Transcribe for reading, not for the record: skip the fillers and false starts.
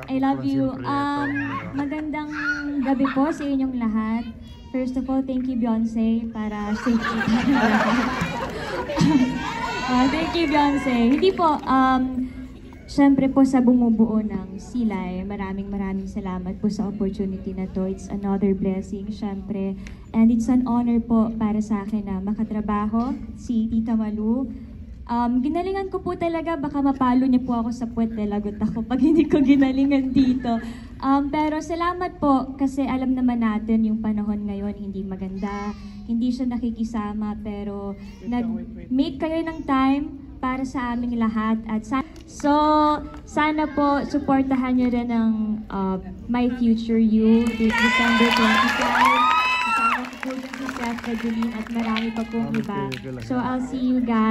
I love you. Magandang gabi po sa inyong lahat. First of all, thank you Beyonce para safety. Thank you Beyonce. Hindi po, syempre po sa bumubuo ng Silay, maraming salamat po sa opportunity na to. It's another blessing, syempre. And it's an honor po para sa akin na makatrabaho si Tita Malu. Ginalingan ko po talaga, baka mapalo niya po ako sa puwet, lagot ako pag hindi ko ginalingan dito. Pero salamat po kasi alam naman natin yung panahon ngayon hindi maganda, hindi siya nakikisama, pero nag-make kayo ng time para sa aming lahat. At sana po supportahan niyo rin ang My Future You this December 25. Kasama ko po dyan si Chef Cajuline at marami pa pong iba. So I'll see you guys.